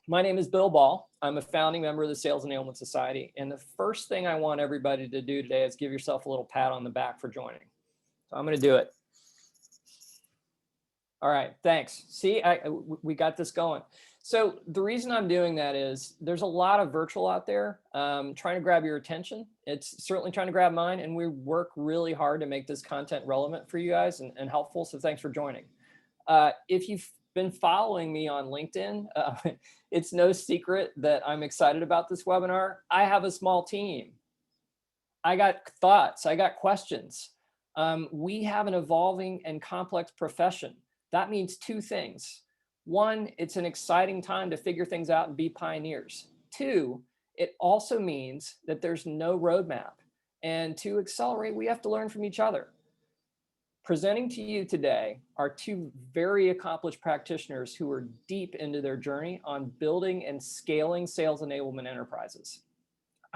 My name is Bill Ball. I'm a founding member of the Sales Enablement Society. And the first thing I want everybody to do today is give yourself a little pat on the back for joining. So I'm going to do it. All right, thanks. See, we got this going. So the reason I'm doing that is there's a lot of virtual out there trying to grab your attention. It's certainly trying to grab mine, and we work really hard to make this content relevant for you guys and helpful. So thanks for joining. If you've been following me on LinkedIn, it's no secret that I'm excited about this webinar. I have a small team. I got thoughts, I got questions. We have an evolving and complex profession. That means two things. One, it's an exciting time to figure things out and be pioneers. Two, it also means that there's no roadmap. And to accelerate, we have to learn from each other. Presenting to you today are two very accomplished practitioners who are deep into their journey on building and scaling sales enablement enterprises.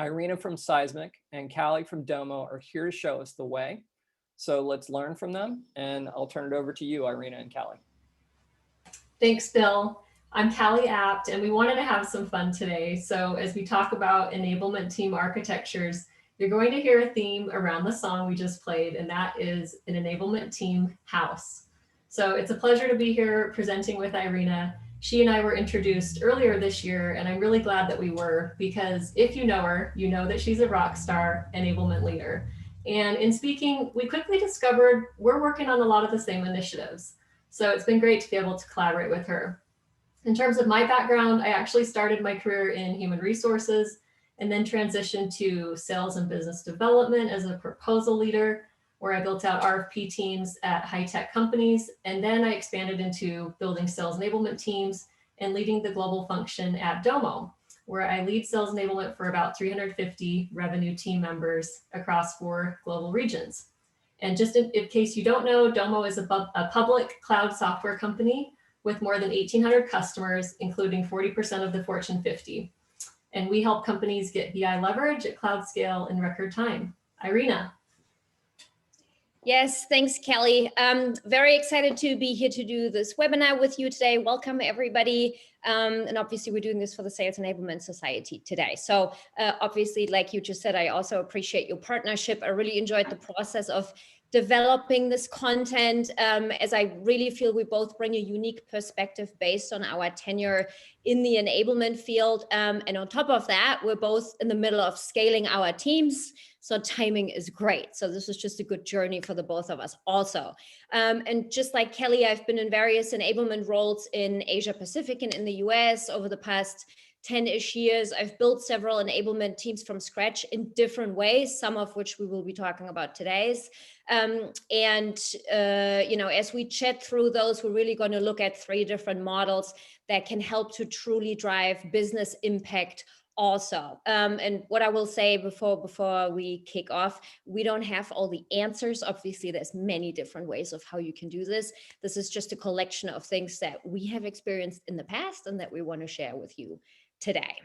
Irina from Seismic and Callie from Domo are here to show us the way. So let's learn from them, and I'll turn it over to you, Irina and Callie. Thanks, Bill. I'm Callie Apt, and we wanted to have some fun today. So as we talk about enablement team architectures, you're going to hear a theme around the song we just played, and that is an enablement team house. So it's a pleasure to be here presenting with Irina. She and I were introduced earlier this year, and I'm really glad that we were, because if you know her, you know that she's a rock star enablement leader. And in speaking, we quickly discovered we're working on a lot of the same initiatives. So it's been great to be able to collaborate with her. In terms of my background, I actually started my career in human resources and then transitioned to sales and business development as a proposal leader, where I built out RFP teams at high-tech companies. And then I expanded into building sales enablement teams and leading the global function at Domo, where I lead sales enablement for about 350 revenue team members across 4 global regions. And just in case you don't know, Domo is a public cloud software company with more than 1,800 customers, including 40% of the Fortune 50. And we help companies get BI leverage at cloud scale in record time. Irina. Yes, thanks, Callie. Very excited to be here to do this webinar with you today. Welcome, everybody. And obviously, we're doing this for the Sales Enablement Society today. So obviously, like you just said, I also appreciate your partnership. I really enjoyed the process of developing this content, as I really feel we both bring a unique perspective based on our tenure in the enablement field. And on top of that, we're both in the middle of scaling our teams. So timing is great. So this is just a good journey for the both of us also. And just like Callie, I've been in various enablement roles in Asia Pacific and in the US over the past 10-ish years. I've built several enablement teams from scratch in different ways, some of which we will be talking about today. As we chat through those, we're really going to look at 3 different models that can help to truly drive business impact also. And what I will say before we kick off, we don't have all the answers. Obviously, there's many different ways of how you can do this. This is just a collection of things that we have experienced in the past and that we want to share with you today.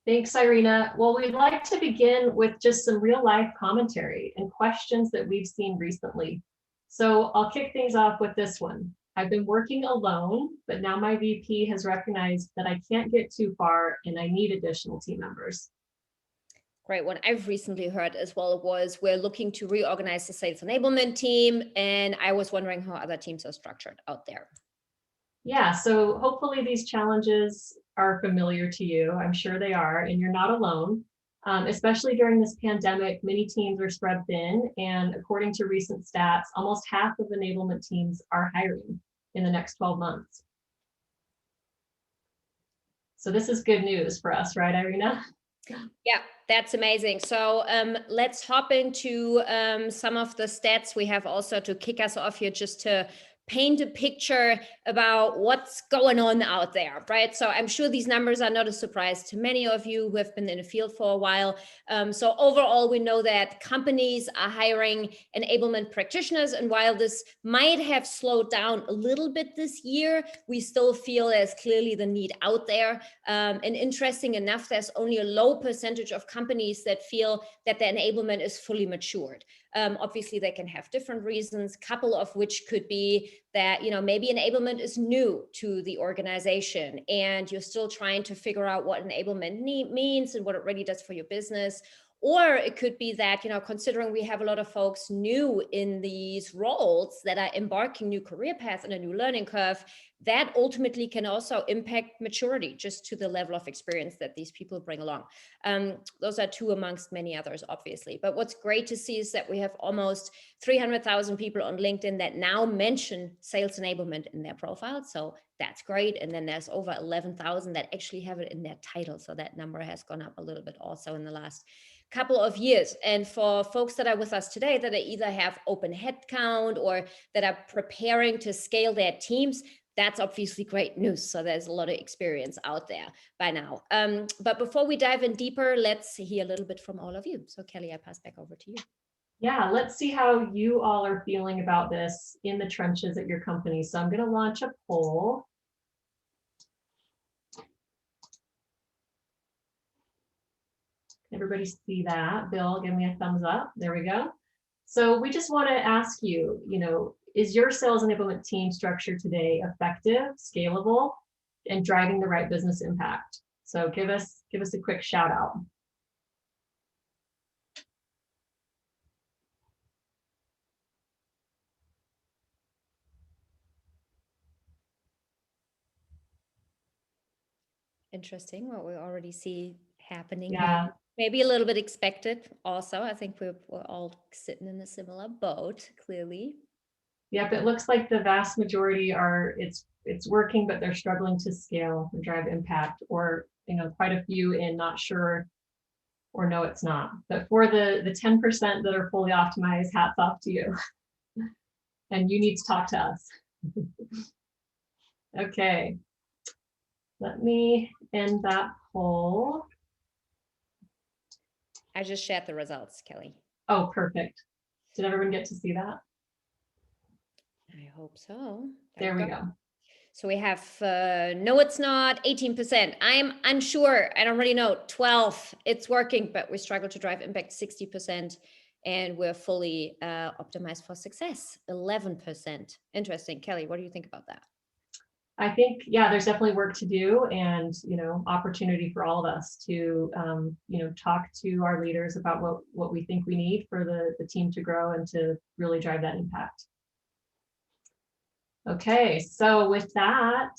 Thanks, Irina. Well, we'd like to begin with just some real life commentary and questions that we've seen recently. So I'll kick things off with this one. I've been working alone, but now my VP has recognized that I can't get too far and I need additional team members. Great. What I've recently heard as well was we're looking to reorganize the sales enablement team, and I was wondering how other teams are structured out there. Yeah, so hopefully these challenges are familiar to you. I'm sure they are, and you're not alone. Especially during this pandemic, many teams are spread thin, and according to recent stats, almost half of enablement teams are hiring in the next 12 months. So this is good news for us, right, Irina? Yeah, that's amazing. So let's hop into some of the stats we have also to kick us off here, just to paint a picture about what's going on out there, right? So I'm sure these numbers are not a surprise to many of you who have been in the field for a while. So overall, we know that companies are hiring enablement practitioners. And while this might have slowed down a little bit this year, we still feel there's clearly the need out there. And interesting enough, there's only a low percentage of companies that feel that the enablement is fully matured. Obviously, they can have different reasons, couple of which could be that, maybe enablement is new to the organization and you're still trying to figure out what enablement means and what it really does for your business. Or it could be that, considering we have a lot of folks new in these roles that are embarking new career paths and a new learning curve, that ultimately can also impact maturity just to the level of experience that these people bring along. Those are two amongst many others, obviously. But what's great to see is that we have almost 300,000 people on LinkedIn that now mention sales enablement in their profile. So that's great. And then there's over 11,000 that actually have it in their title. So that number has gone up a little bit also in the last couple of years. And for folks that are with us today that either have open headcount or that are preparing to scale their teams, that's obviously great news. So there's a lot of experience out there by now. But before we dive in deeper, let's hear a little bit from all of you. So Kelly, I pass back over to you. Yeah, let's see how you all are feeling about this in the trenches at your company. So I'm going to launch a poll. Everybody see that? Bill, give me a thumbs up. There we go. So we just want to ask you, is your sales enablement team structure today effective, scalable, and driving the right business impact? So give us a quick shout out. Interesting what we already see happening. Yeah. Here. Maybe a little bit expected also. I think we're all sitting in a similar boat, clearly. Yep, it looks like the vast majority are, it's working, but they're struggling to scale and drive impact, or quite a few in not sure or no, it's not. But for the 10% that are fully optimized, hats off to you. And you need to talk to us. Okay. Let me end that poll. I just shared the results, Kelly. Oh, perfect. Did everyone get to see that? I hope so. There we go. So we have, no, it's not, 18%. I'm unsure. I don't really know. 12, it's working, but we struggle to drive impact 60%. And we're fully optimized for success, 11%. Interesting. Kelly, what do you think about that? I think, yeah, there's definitely work to do and, opportunity for all of us to, talk to our leaders about what we think we need for the team to grow and to really drive that impact. Okay, so with that,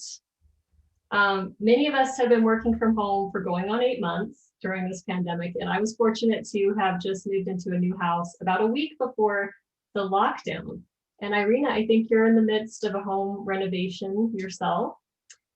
many of us have been working from home for going on 8 months during this pandemic, and I was fortunate to have just moved into a new house about a week before the lockdown. And Irina, I think you're in the midst of a home renovation yourself.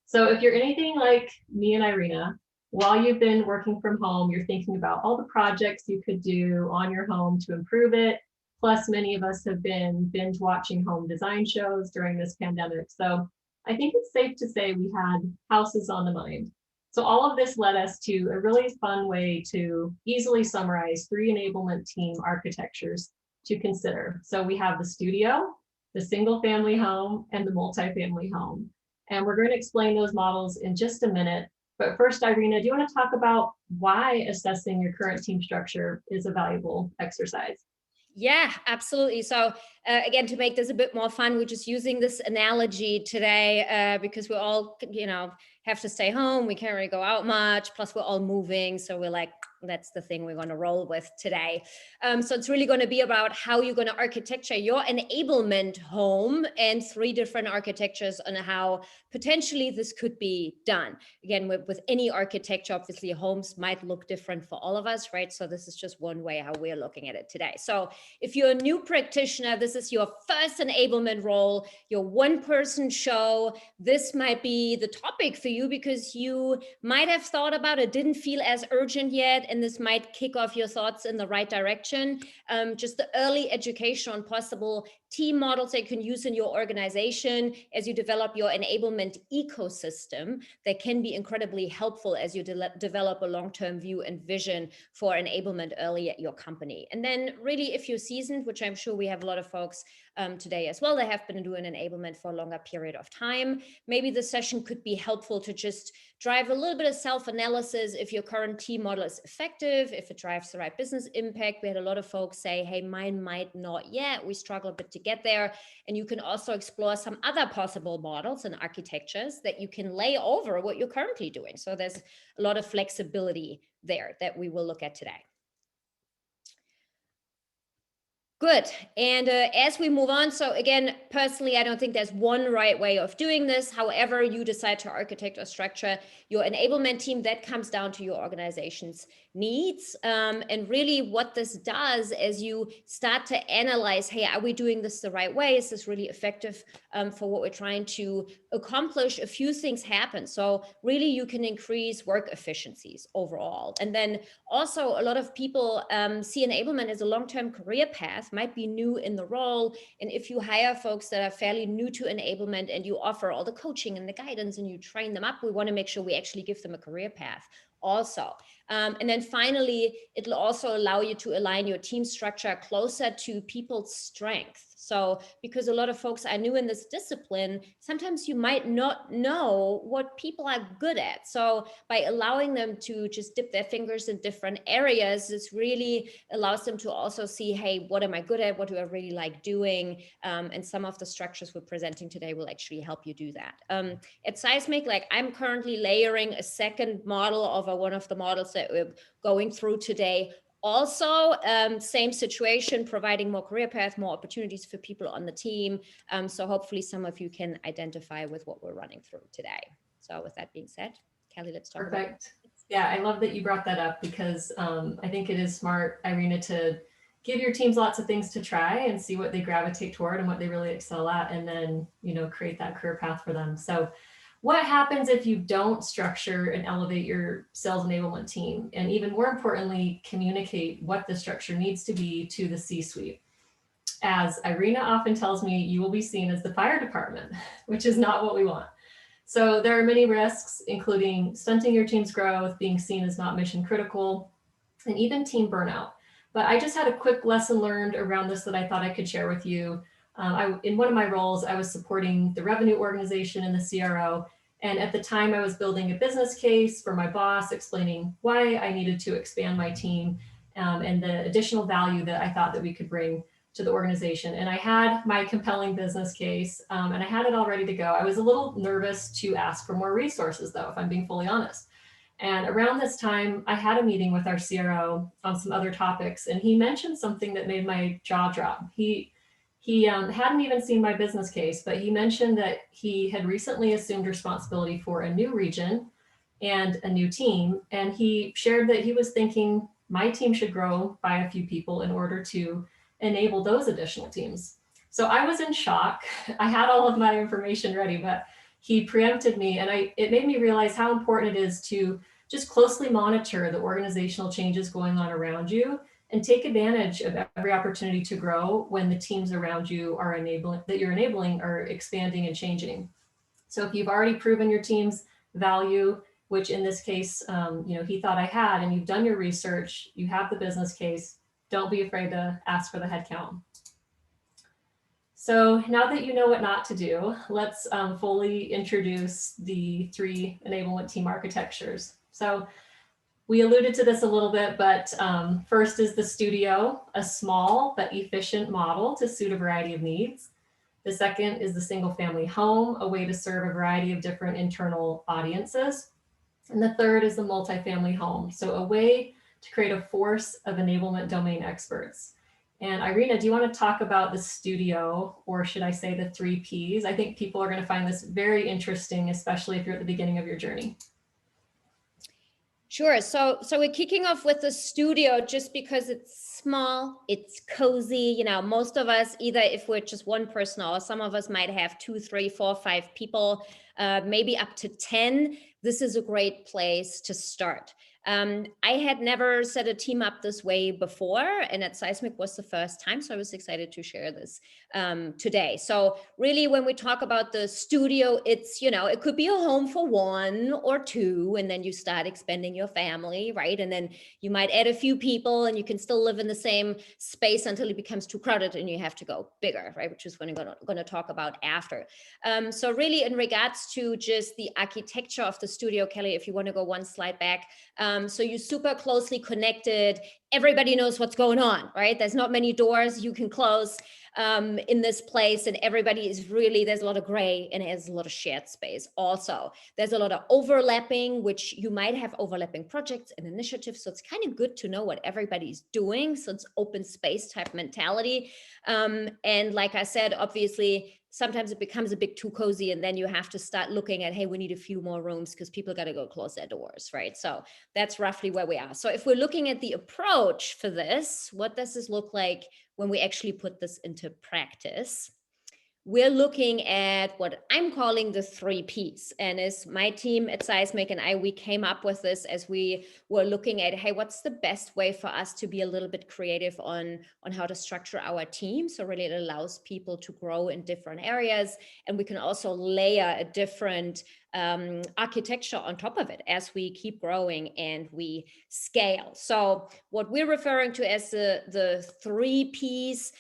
So if you're anything like me and Irina, while you've been working from home, you're thinking about all the projects you could do on your home to improve it. Plus, many of us have been binge watching home design shows during this pandemic. So I think it's safe to say we had houses on the mind. So all of this led us to a really fun way to easily summarize 3 enablement team architectures to consider. So we have the studio, the single family home, and the multifamily home. And we're going to explain those models in just a minute. But first, Irina, do you want to talk about why assessing your current team structure is a valuable exercise? Yeah, absolutely. So again, to make this a bit more fun, we're just using this analogy today because we all, have to stay home. We can't really go out much. Plus, we're all moving. So we're like, that's the thing we're going to roll with today. So it's really going to be about how you're going to architecture your enablement home and 3 different architectures on how potentially this could be done. Again, with any architecture, obviously homes might look different for all of us, right? So this is just one way how we're looking at it today. So if you're a new practitioner, this is your first enablement role, your 1-person show, this might be the topic for you because you might have thought about it, didn't feel as urgent yet, and this might kick off your thoughts in the right direction. Just the early education on possible team models that you can use in your organization as you develop your enablement ecosystem that can be incredibly helpful as you develop a long-term view and vision for enablement early at your company. And then really, if you're seasoned, which I'm sure we have a lot of folks today as well. They have been doing enablement for a longer period of time. Maybe the session could be helpful to just drive a little bit of self-analysis if your current team model is effective, if it drives the right business impact. We had a lot of folks say, hey, mine might not yet. We struggle a bit to get there. And you can also explore some other possible models and architectures that you can lay over what you're currently doing. So there's a lot of flexibility there that we will look at today. Good. And as we move on, so again, personally, I don't think there's one right way of doing this. However you decide to architect or structure your enablement team, that comes down to your organization's needs. And really what this does is you start to analyze, hey, are we doing this the right way? Is this really effective for what we're trying to accomplish? A few things happen. So really you can increase work efficiencies overall. And then also a lot of people see enablement as a long-term career path, might be new in the role. And if you hire folks that are fairly new to enablement and you offer all the coaching and the guidance and you train them up, we want to make sure we actually give them a career path also. And then finally, it'll also allow you to align your team structure closer to people's strengths. So because a lot of folks are new in this discipline, sometimes you might not know what people are good at. So by allowing them to just dip their fingers in different areas, this really allows them to also see, hey, what am I good at? What do I really like doing? And some of the structures we're presenting today will actually help you do that. At Seismic, like I'm currently layering a second model over one of the models that we're going through today. Also, same situation, providing more career path, more opportunities for people on the team. So hopefully some of you can identify with what we're running through today. So with that being said, Callie, let's talk about it. Perfect. Yeah, I love that you brought that up because I think it is smart, Irina, to give your teams lots of things to try and see what they gravitate toward and what they really excel at, and then, you know, create that career path for them. So what happens if you don't structure and elevate your sales enablement team? And even more importantly, communicate what the structure needs to be to the C-suite. As Irina often tells me, you will be seen as the fire department, which is not what we want. So there are many risks, including stunting your team's growth, being seen as not mission critical, and even team burnout. But I just had a quick lesson learned around this that I thought I could share with you. In one of my roles, I was supporting the revenue organization in the CRO. And at the time I was building a business case for my boss, explaining why I needed to expand my team and the additional value that I thought that we could bring to the organization. And I had my compelling business case and I had it all ready to go. I was a little nervous to ask for more resources though, if I'm being fully honest. And around this time, I had a meeting with our CRO on some other topics, and he mentioned something that made my jaw drop. He hadn't even seen my business case, but he mentioned that he had recently assumed responsibility for a new region and a new team. And he shared that he was thinking my team should grow by a few people in order to enable those additional teams. So I was in shock. I had all of my information ready, but he preempted me, and it made me realize how important it is to just closely monitor the organizational changes going on around you and take advantage of every opportunity to grow when the teams around you are enabling are expanding and changing. So if you've already proven your team's value, which in this case, he thought I had, and you've done your research, you have the business case, don't be afraid to ask for the headcount. So now that you know what not to do, let's fully introduce the 3 enablement team architectures. So we alluded to this a little bit, but first is the studio, a small but efficient model to suit a variety of needs. The second is the single family home, a way to serve a variety of different internal audiences. And the third is the multifamily home, so a way to create a force of enablement domain experts. And Irina, do you want to talk about the studio, or should I say the 3 Ps? I think people are going to find this very interesting, especially if you're at the beginning of your journey. Sure. So we're kicking off with the studio just because it's small, it's cozy. You know, most of us, either if we're just one person or some of us might have 2, 3, 4, 5 people, maybe up to 10. This is a great place to start. I had never set a team up this way before, and at Seismic was the first time. So I was excited to share this today. So really, when we talk about the studio, it's, it could be a home for one or two, and then you start expanding your family, right? And then you might add a few people and you can still live in the same space until it becomes too crowded and you have to go bigger, right? Which is what I'm going to talk about after. So really in regards to just the architecture of the studio, Kelly, if you want to go one slide back. So you're super closely connected. Everybody knows what's going on, right? There's not many doors you can close in this place, and everybody is really, there's a lot of gray and it has a lot of shared space. Also, there's a lot of overlapping, which you might have overlapping projects and initiatives. So it's kind of good to know what everybody's doing. So it's open space type mentality. And like I said, obviously, sometimes it becomes a bit too cozy, and then you have to start looking at, hey, we need a few more rooms because people got to go close their doors, right? So that's roughly where we are. So if we're looking at the approach for this, what does this look like when we actually put this into practice? We're looking at what I'm calling the 3 Ps. And as my team at Seismic and we came up with this as we were looking at, hey, what's the best way for us to be a little bit creative on how to structure our team? So really it allows people to grow in different areas. And we can also layer a different architecture on top of it as we keep growing and we scale. So what we're referring to as the 3 Ps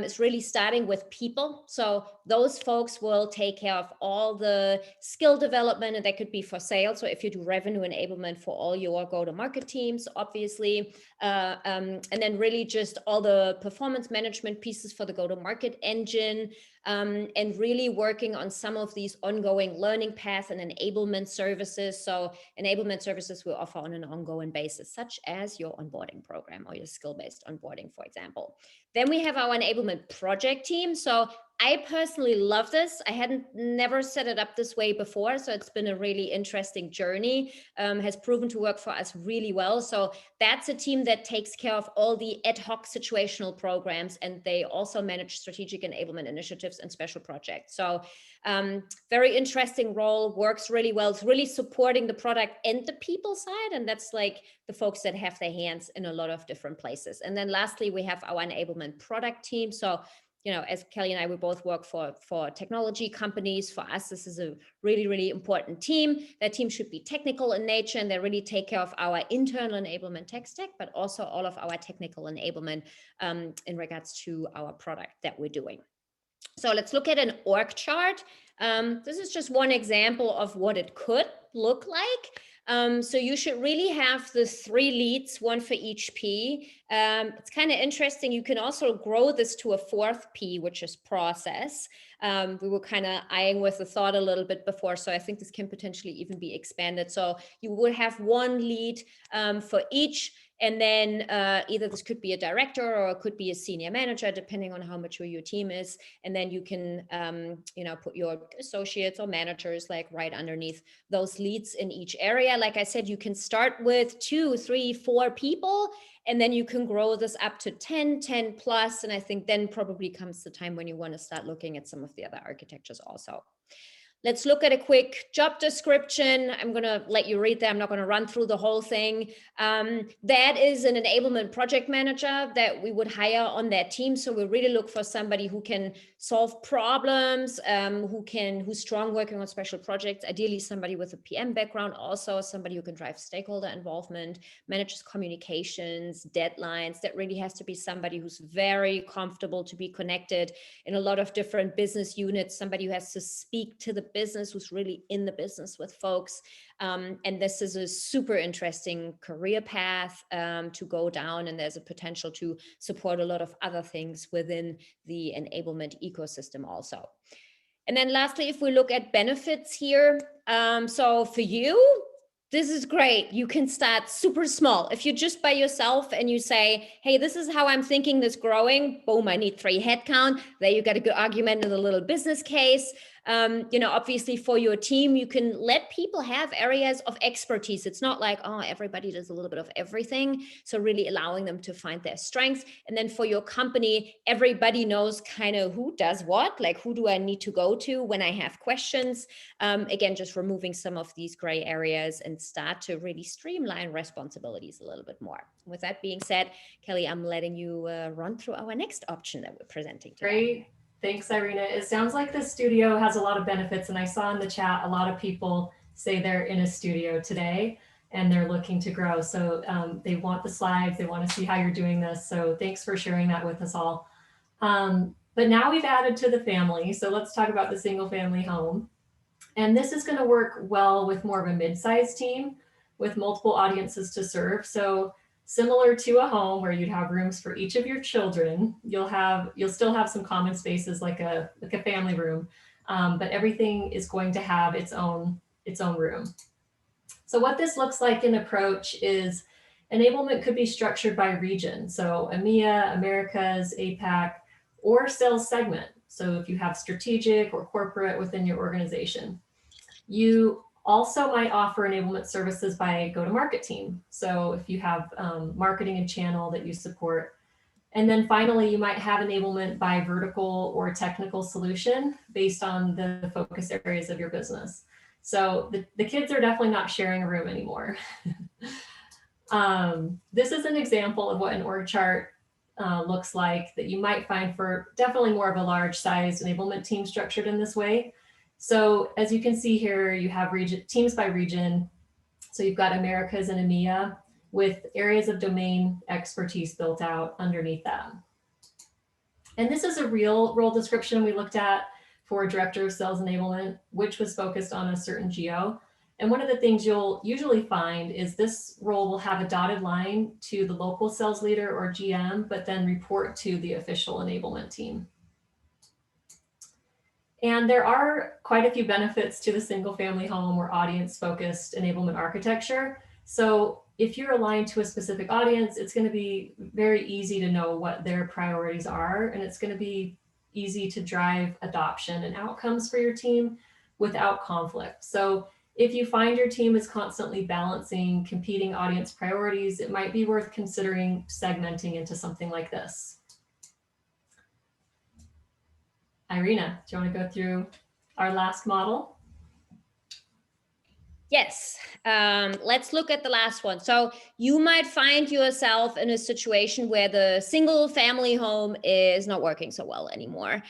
is really starting with people. So those folks will take care of all the skill development, and that could be for sales. So if you do revenue enablement for all your go-to-market teams, obviously, and then really just all the performance management pieces for the go-to-market engine, and really working on some of these ongoing learning paths and enablement services. So enablement services we offer on an ongoing basis, such as your onboarding program or your skill-based onboarding, for example. Then we have our enablement project team. So I personally love this. I hadn't never set it up this way before. So it's been a really interesting journey, has proven to work for us really well. So that's a team that takes care of all the ad hoc situational programs, and they also manage strategic enablement initiatives and special projects. So very interesting role, works really well. It's really supporting the product and the people side. And that's like the folks that have their hands in a lot of different places. And then lastly, we have our enablement product team. So as Kelly and I, we both work for technology companies. For us, this is a really, really important team. That team should be technical in nature, and they really take care of our internal enablement tech stack, but also all of our technical enablement in regards to our product that we're doing. So let's look at an org chart. This is just one example of what it could look like. So you should really have the 3 leads, one for each P. It's kind of interesting. You can also grow this to a 4th P, which is process. We were kind of eyeing with the thought a little bit before, so I think this can potentially even be expanded. So you would have 1 lead for each. And then either this could be a director or it could be a senior manager, depending on how mature your team is. And then you can, put your associates or managers like right underneath those leads in each area. Like I said, you can start with 2, 3, 4 people, and then you can grow this up to 10 plus. And I think then probably comes the time when you want to start looking at some of the other architectures also. Let's look at a quick job description. I'm going to let you read that. I'm not going to run through the whole thing. That is an enablement project manager that we would hire on that team. So we really look for somebody who can solve problems, who's strong working on special projects, ideally somebody with a PM background, also somebody who can drive stakeholder involvement, manages communications, deadlines. That really has to be somebody who's very comfortable to be connected in a lot of different business units, somebody who has to speak to the business, who's really in the business with folks. And this is a super interesting career path to go down. And there's a potential to support a lot of other things within the enablement ecosystem also. And then lastly, if we look at benefits here, so for you, this is great. You can start super small. If you're just by yourself and you say, hey, this is how I'm thinking this growing, boom, I need 3 headcount. There you got a good argument in a little business case. Obviously for your team, you can let people have areas of expertise. It's not like, oh, everybody does a little bit of everything. So really allowing them to find their strengths. And then for your company, everybody knows kind of who does what, like who do I need to go to when I have questions. Again, just removing some of these gray areas and start to really streamline responsibilities a little bit more. With that being said, Kelly, I'm letting you run through our next option that we're presenting today. Great. Thanks, Irina. It sounds like the studio has a lot of benefits. And I saw in the chat, a lot of people say they're in a studio today and they're looking to grow. So they want the slides, they want to see how you're doing this. So thanks for sharing that with us all. But now we've added to the family. So let's talk about the single family home. And this is going to work well with more of a mid-sized team with multiple audiences to serve. So similar to a home where you'd have rooms for each of your children, you'll still have some common spaces like a family room, but everything is going to have its own room. So what this looks like in approach is enablement could be structured by region. So EMEA, Americas, APAC, or sales segment. So if you have strategic or corporate within your organization. You also might offer enablement services by go-to-market team. So if you have marketing and channel that you support. And then finally, you might have enablement by vertical or technical solution based on the focus areas of your business. So the kids are definitely not sharing a room anymore. This is an example of what an org chart looks like that you might find for definitely more of a large size enablement team structured in this way. So as you can see here, you have teams by region. So you've got Americas and EMEA with areas of domain expertise built out underneath them. And this is a real role description we looked at for Director of Sales Enablement, which was focused on a certain geo. And one of the things you'll usually find is this role will have a dotted line to the local sales leader or GM, but then report to the official enablement team. And there are quite a few benefits to the single family home or audience focused enablement architecture. So if you're aligned to a specific audience, it's going to be very easy to know what their priorities are. And it's going to be easy to drive adoption and outcomes for your team without conflict. So if you find your team is constantly balancing competing audience priorities, it might be worth considering segmenting into something like this. Irina, do you want to go through our last model? Yes, let's look at the last one. So you might find yourself in a situation where the single family home is not working so well anymore.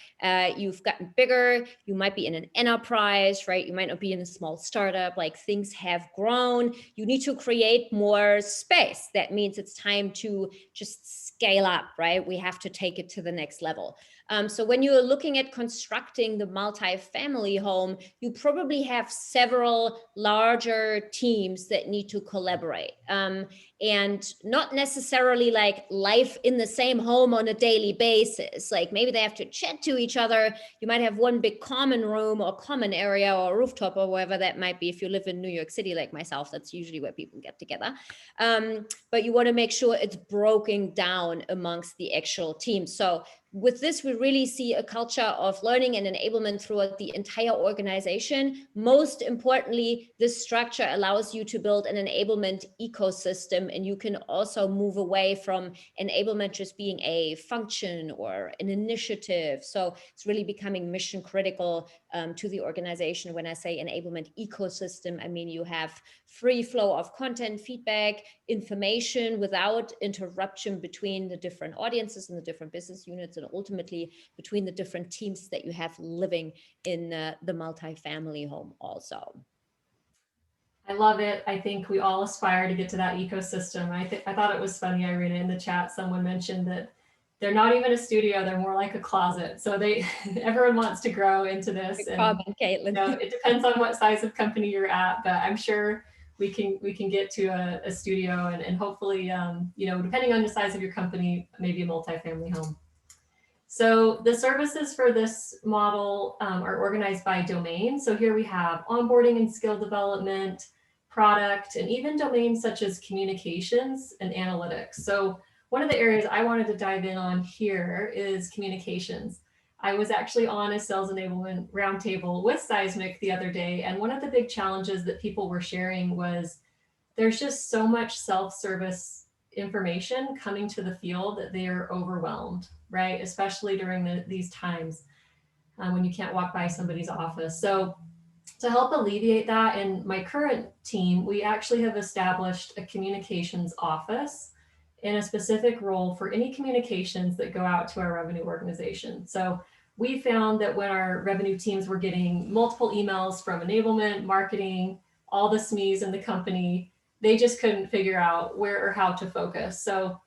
You've gotten bigger, you might be in an enterprise, right? You might not be in a small startup, like things have grown. You need to create more space. That means it's time to just scale up, right? We have to take it to the next level. So when you're looking at constructing the multi-family home, you probably have several larger teams that need to collaborate. And not necessarily like life in the same home on a daily basis. Like maybe they have to chat to each other. You might have one big common room or common area or rooftop or wherever that might be. If you live in New York City like myself, that's usually where people get together. But you want to make sure it's broken down amongst the actual team. So with this, we really see a culture of learning and enablement throughout the entire organization. Most importantly, this structure allows you to build an enablement ecosystem, and you can also move away from enablement just being a function or an initiative. So it's really becoming mission critical to the organization. When I say enablement ecosystem, I mean you have free flow of content, feedback, information without interruption between the different audiences and the different business units, and ultimately between the different teams that you have living in the multi-family home also. I love it. I think we all aspire to get to that ecosystem. I thought it was funny, Irina, in the chat, someone mentioned that they're not even a studio, they're more like a closet. So everyone wants to grow into this. And Caitlin. it depends on what size of company you're at, but I'm sure we can get to a studio and hopefully, depending on the size of your company, maybe a multi-family home. So the services for this model are organized by domain. So here we have onboarding and skill development, product, and even domains such as communications and analytics. So one of the areas I wanted to dive in on here is communications. I was actually on a sales enablement roundtable with Seismic the other day, and one of the big challenges that people were sharing was there's just so much self-service information coming to the field that they are overwhelmed, right? Especially during these times when you can't walk by somebody's office. So to help alleviate that, in my current team, we actually have established a communications office in a specific role for any communications that go out to our revenue organization. So we found that when our revenue teams were getting multiple emails from enablement, marketing, all the SMEs in the company, they just couldn't figure out where or how to focus. So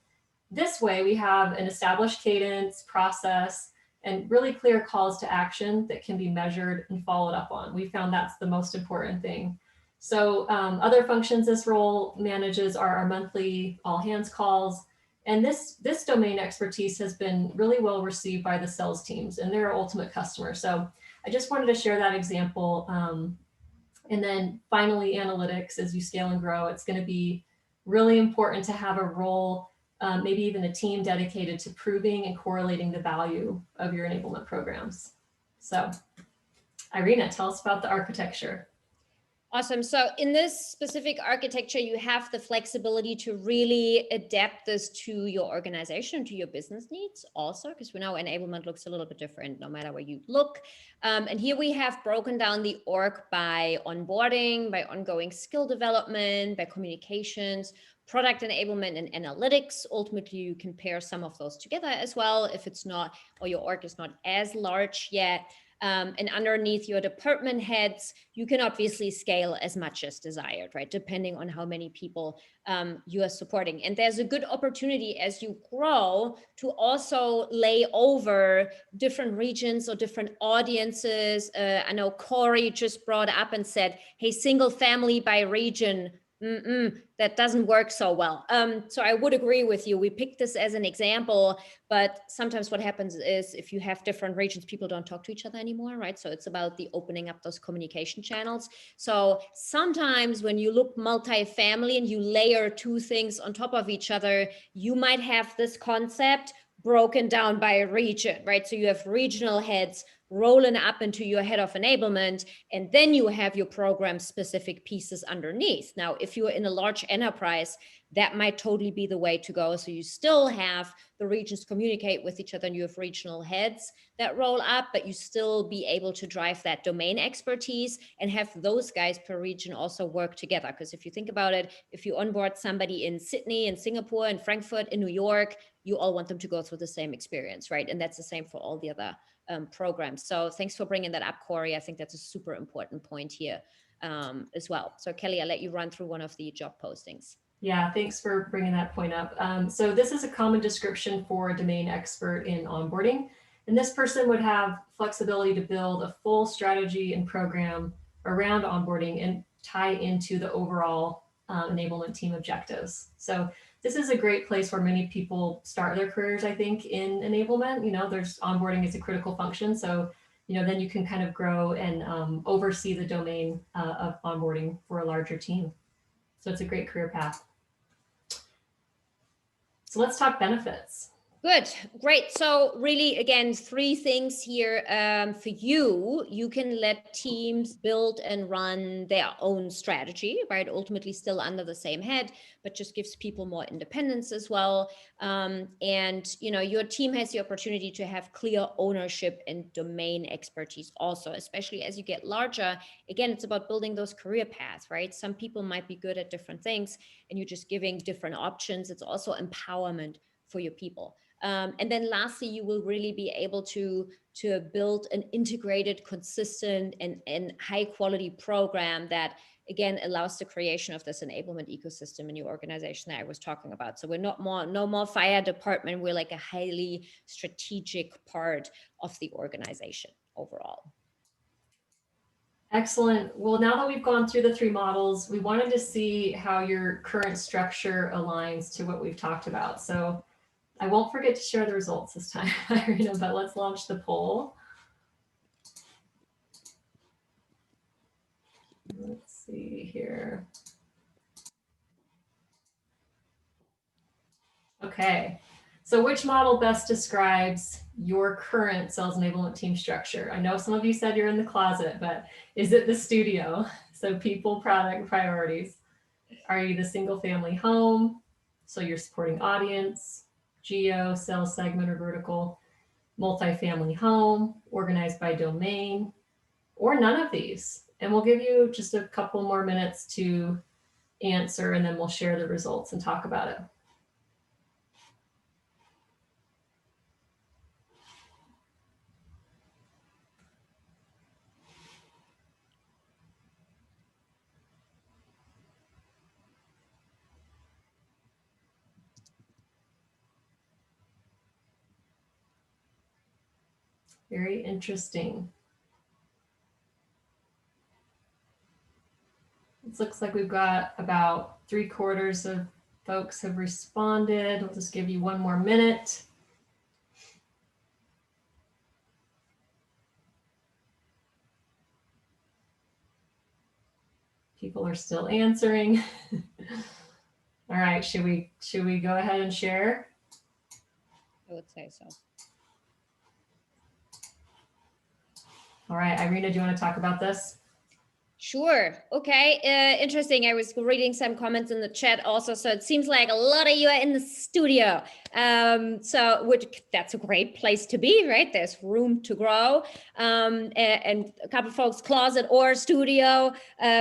this way we have an established cadence, process, and really clear calls to action that can be measured and followed up on. We found that's the most important thing. So other functions this role manages are our monthly all hands calls. And this domain expertise has been really well received by the sales teams, and they're our ultimate customer. So I just wanted to share that example. And then finally, analytics. As you scale and grow, it's going to be really important to have a role, maybe even a team dedicated to proving and correlating the value of your enablement programs. So Irina, tell us about the architecture. Awesome. So in this specific architecture, you have the flexibility to really adapt this to your organization, to your business needs also, because we know enablement looks a little bit different no matter where you look. And here we have broken down the org by onboarding, by ongoing skill development, by communications, product enablement, and analytics. Ultimately, you can pair some of those together as well if it's not, or your org is not as large yet. And underneath your department heads, you can obviously scale as much as desired, right? Depending on how many people you are supporting. And there's a good opportunity as you grow to also lay over different regions or different audiences. I know Corey just brought up and said, hey, single family by region, that doesn't work so well. So I would agree with you. We picked this as an example, but sometimes what happens is if you have different regions, people don't talk to each other anymore, right? So it's about the opening up those communication channels. So sometimes when you look multi-family and you layer two things on top of each other, you might have this concept broken down by a region, right? So you have regional heads rolling up into your head of enablement, and then you have your program specific pieces underneath. Now, if you're in a large enterprise, that might totally be the way to go. So you still have the regions communicate with each other and you have regional heads that roll up, but you still be able to drive that domain expertise and have those guys per region also work together. Because if you think about it, if you onboard somebody in Sydney, in Singapore, in Frankfurt, in New York, you all want them to go through the same experience, right? And that's the same for all the other programs. So thanks for bringing that up, Corey. I think that's a super important point here as well. So Kelly, I'll let you run through one of the job postings. Yeah, thanks for bringing that point up. So this is a common description for a domain expert in onboarding. And this person would have flexibility to build a full strategy and program around onboarding and tie into the overall enablement team objectives. So this is a great place where many people start their careers, I think, in enablement. You know, there's onboarding is a critical function. So, you know, then you can kind of grow and oversee the domain of onboarding for a larger team. So it's a great career path. So let's talk benefits. Good, great. So really, again, three things here for you. You can let teams build and run their own strategy, right? Ultimately still under the same head, but just gives people more independence as well. And, you know, your team has the opportunity to have clear ownership and domain expertise also, especially as you get larger. Again, it's about building those career paths, right? Some people might be good at different things and you're just giving different options. It's also empowerment for your people. And then lastly, you will really be able to build an integrated, consistent, and high quality program that, again, allows the creation of this enablement ecosystem in your organization that I was talking about. So we're no more fire department. We're like a highly strategic part of the organization overall. Excellent. Well, now that we've gone through the three models, we wanted to see how your current structure aligns to what we've talked about. So I won't forget to share the results this time, Irina, but let's launch the poll. Let's see here. Okay, So which model best describes your current sales enablement team structure? I know some of you said you're in the closet, but is it the studio? So people, product, priorities. Are you the single family home? So you're supporting audience, geo, sales segment or vertical, multifamily home, organized by domain, or none of these. And we'll give you just a couple more minutes to answer, and then we'll share the results and talk about it. Very interesting. It looks like we've got about 3/4 of folks have responded. We'll just give you one more minute. People are still answering. All right, should we go ahead and share? I would say so. All right, Irina, do you want to talk about this? Sure. Okay. Interesting. I was reading some comments in the chat also. So it seems like a lot of you are in the studio. That's a great place to be, right? There's room to grow. And a couple of folks closet or studio,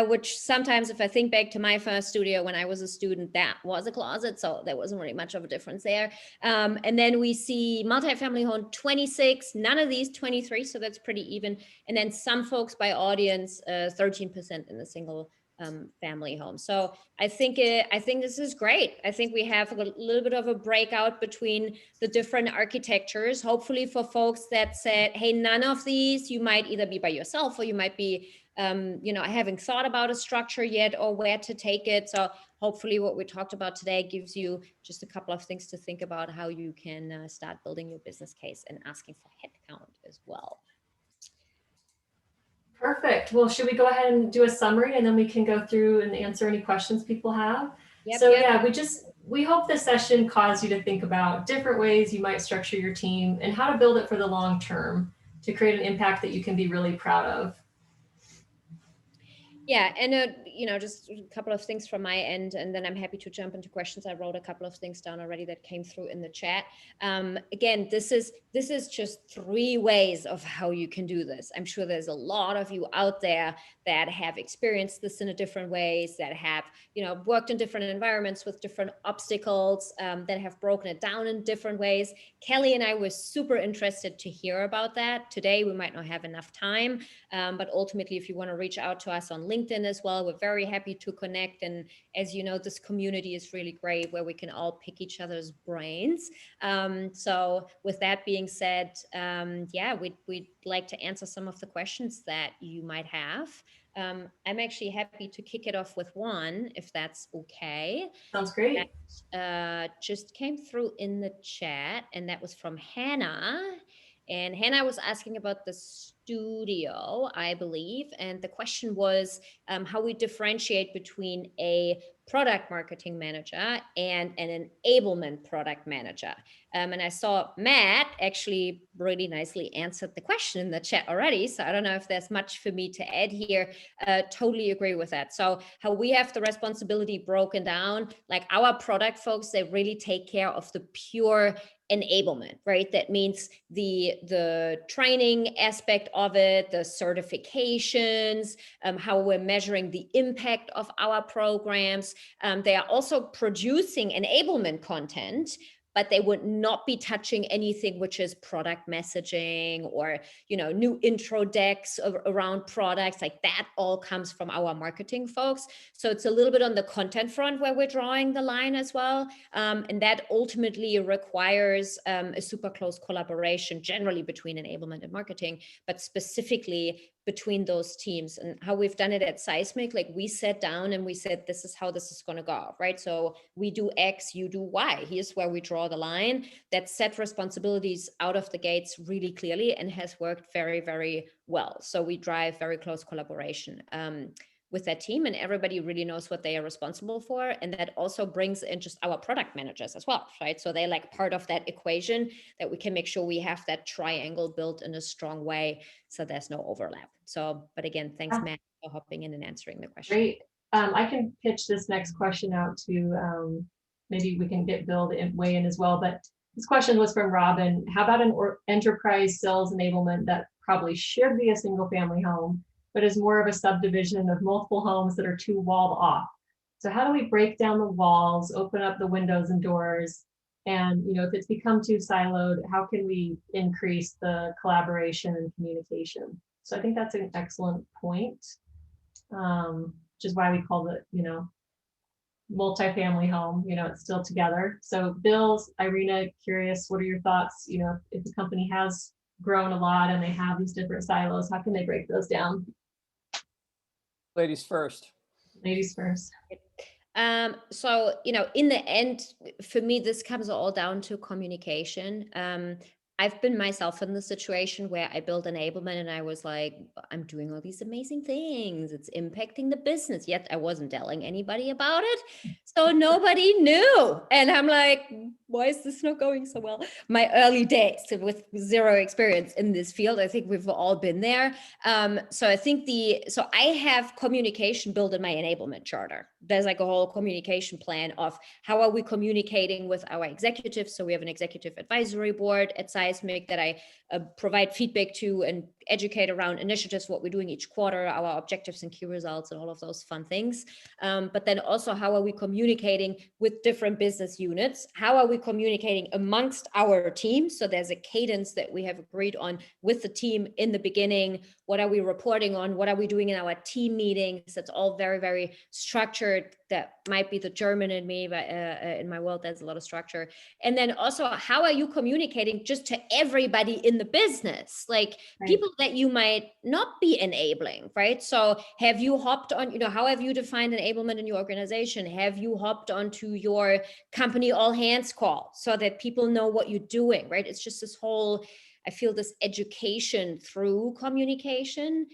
which sometimes if I think back to my first studio when I was a student, that was a closet. So there wasn't really much of a difference there. And then we see multifamily home 26, none of these 23. So that's pretty even. And then some folks by audience, 13% in the single family home. So I think this is great. I think we have a little bit of a breakout between the different architectures. Hopefully for folks that said, hey, none of these, you might either be by yourself or you might be, I haven't thought about a structure yet or where to take it. So hopefully what we talked about today gives you just a couple of things to think about how you can start building your business case and asking for headcount as well. Perfect. Well, should we go ahead and do a summary and then we can go through and answer any questions people have? Yep, so yep. Yeah, we hope this session caused you to think about different ways you might structure your team and how to build it for the long term to create an impact that you can be really proud of. Yeah, and just a couple of things from my end, and then I'm happy to jump into questions. I wrote a couple of things down already that came through in the chat. Again, this is just 3 ways of how you can do this. I'm sure there's a lot of you out there that have experienced this in a different ways, that have worked in different environments with different obstacles, that have broken it down in different ways. Kelly and I were super interested to hear about that. Today we might not have enough time, but ultimately, if you want to reach out to us on LinkedIn as well, we're very happy to connect. And as you know, this community is really great where we can all pick each other's brains. So with that being said, we'd like to answer some of the questions that you might have. I'm actually happy to kick it off with one, if that's okay. Sounds great. That just came through in the chat, and that was from Hannah. And Hannah was asking about the studio, I believe. And the question was how we differentiate between a product marketing manager and an enablement product manager. And I saw Matt actually really nicely answered the question in the chat already. So I don't know if there's much for me to add here. Totally agree with that. So how we have the responsibility broken down, like our product folks, they really take care of the pure enablement, right? That means the training aspect of it, the certifications, how we're measuring the impact of our programs. They are also producing enablement content, but they would not be touching anything which is product messaging or new intro decks around products. Like that all comes from our marketing folks. So it's a little bit on the content front where we're drawing the line as well. And that ultimately requires a super close collaboration generally between enablement and marketing, but specifically between those teams. And how we've done it at Seismic, like we sat down and we said, this is how this is going to go, right? So we do X, you do Y. Here's where we draw the line. That set responsibilities out of the gates really clearly and has worked very, very well. So we drive very close collaboration. with that team, and everybody really knows what they are responsible for. And that also brings in just our product managers as well, right? So they're like part of that equation, that we can make sure we have that triangle built in a strong way, so there's no overlap. So, but again, thanks, Matt, for hopping in and answering the question. Great. I can pitch this next question out to, maybe we can get Bill to weigh in as well, but this question was from Robin. How about an enterprise sales enablement that probably should be a single family home, but is more of a subdivision of multiple homes that are too walled off? So how do we break down the walls, open up the windows and doors? And, you know, if it's become too siloed, how can we increase the collaboration and communication? So I think that's an excellent point, which is why we call it, you know, multifamily home, you know, it's still together. So Bill, Irina, curious, what are your thoughts? You know, if the company has grown a lot and they have these different silos, how can they break those down? Ladies first. Ladies first. So, you know, in the end, for me, this comes all down to communication. I've been myself in the situation where I built enablement and I was like, I'm doing all these amazing things. It's impacting the business, yet I wasn't telling anybody about it. So nobody knew. And I'm like, why is this not going so well? My early days with zero experience in this field, I think we've all been there. So I think so I have communication built in my enablement charter. There's like a whole communication plan of how are we communicating with our executives. So we have an executive advisory board at Seismic that I provide feedback to and educate around initiatives, what we're doing each quarter, our objectives and key results and all of those fun things. But then also, how are we communicating with different business units? How are we communicating amongst our team? So there's a cadence that we have agreed on with the team in the beginning. What are we reporting on? What are we doing in our team meetings? That's all very, very structured. That might be the German in me, but in my world, there's a lot of structure. And then also, how are you communicating just to everybody in the business? Like people that you might not be enabling, right? So have you hopped on, you know, how have you defined enablement in your organization? Have you hopped onto your company all hands call so that people know what you're doing, right? It's just this whole, I feel this education through communication.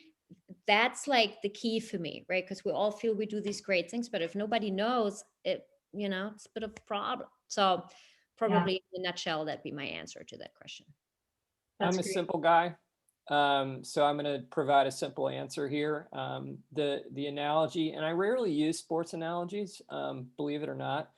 That's like the key for me, right? Because we all feel we do these great things, but if nobody knows it, you know, it's a bit of a problem. So probably in a nutshell, that'd be my answer to that question. That's I'm a great. simple guy. So I'm going to provide a simple answer here. The analogy, and I rarely use sports analogies, believe it or not.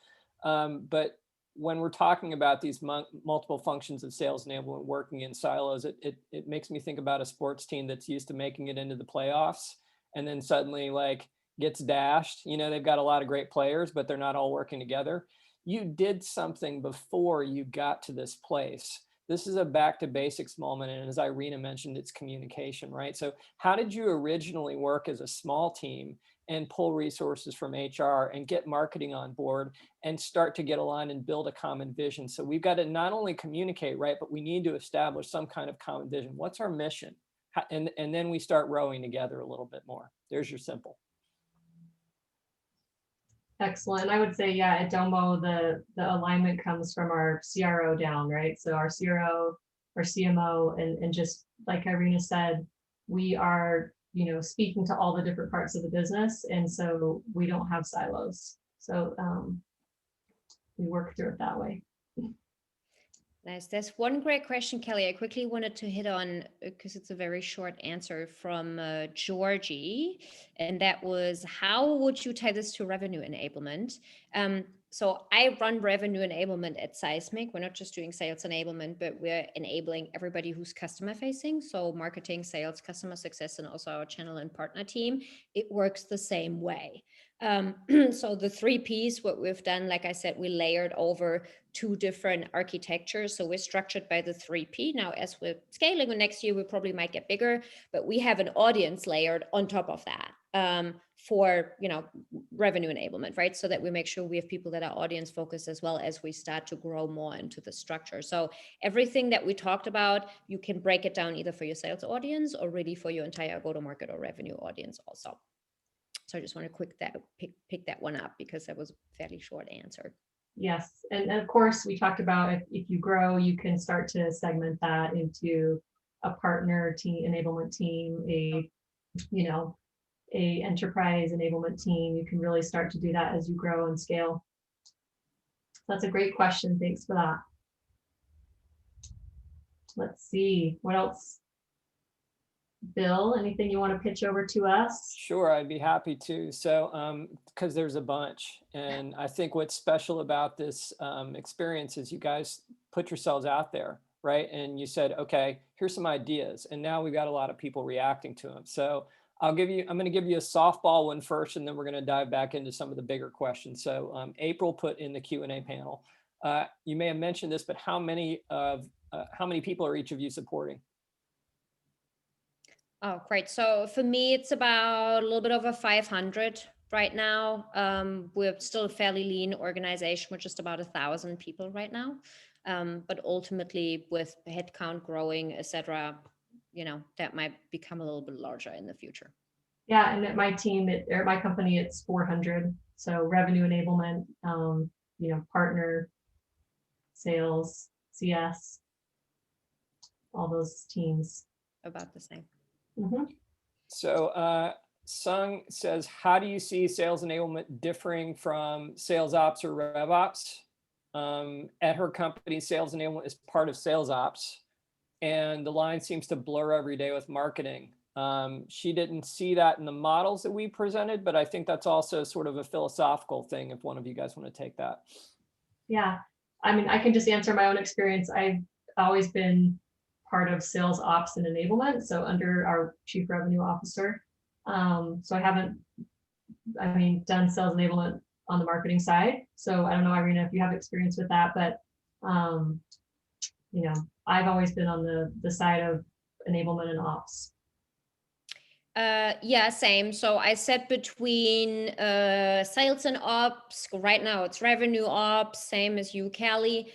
But when we're talking about these multiple functions of sales enablement working in silos, it makes me think about a sports team that's used to making it into the playoffs and then suddenly like gets dashed. You know, they've got a lot of great players, but they're not all working together. You did something before you got to this place. This is a back to basics moment. And as Irina mentioned, it's communication, right? So how did you originally work as a small team and pull resources from HR and get marketing on board and start to get aligned and build a common vision? So we've got to not only communicate, right, but we need to establish some kind of common vision. What's our mission? And then we start rowing together a little bit more. There's your simple. Excellent. I would say, yeah, at Domo, the alignment comes from our CRO down, right? So our CRO, our CMO, and just like Irina said, we are, you know, speaking to all the different parts of the business. And so we don't have silos. So we work through it that way. Nice. There's one great question, Kelly. I quickly wanted to hit on because it's a very short answer from Georgie. And that was, how would you tie this to revenue enablement? So I run revenue enablement at Seismic. We're not just doing sales enablement, but we're enabling everybody who's customer facing. So marketing, sales, customer success, and also our channel and partner team. It works the same way. So the 3 Ps, what we've done, like I said, we layered over 2 different architectures. So we're structured by the 3P. Now, as we're scaling, next year, we probably might get bigger, but we have an audience layered on top of that for, you know, revenue enablement, right? So that we make sure we have people that are audience focused as well as we start to grow more into the structure. So everything that we talked about, you can break it down either for your sales audience or really for your entire go-to-market or revenue audience also. So I just want to pick that one up because that was a fairly short answer. Yes. And of course, we talked about if you grow, you can start to segment that into a partner team, enablement team, a, you know, a enterprise enablement team, you can really start to do that as you grow and scale. That's a great question. Thanks for that. Let's see, what else? Bill, anything you want to pitch over to us? Sure, I'd be happy to. So, because there's a bunch, and I think what's special about this experience is you guys put yourselves out there, right? And you said, okay, here's some ideas, and now we've got a lot of people reacting to them. So I'm going to give you a softball one first, and then we're going to dive back into some of the bigger questions. So April put in the Q&A panel. You may have mentioned this, but how many people are each of you supporting? Oh, great. So for me, it's about a little bit over 500 right now. We're still a fairly lean organization with just about 1,000 people right now. But ultimately, with headcount growing, et cetera, that might become a little bit larger in the future. Yeah, and at my team, or my company, it's 400. So revenue enablement, partner, sales, CS, all those teams. About the same. Mm-hmm. So Sung says, how do you see sales enablement differing from sales ops or rev ops? At her company, sales enablement is part of sales ops, and the line seems to blur every day with marketing. She didn't see that in the models that we presented, but I think that's also sort of a philosophical thing if one of you guys want to take that. Yeah, I mean, I can just answer my own experience. I've always been part of sales ops and enablement, so under our chief revenue officer. So I haven't, done sales enablement on the marketing side. So I don't know, Irina, if you have experience with that, but I've always been on the side of enablement and ops. Yeah, same. So I said between sales and ops. Right now it's revenue ops, same as you, Callie.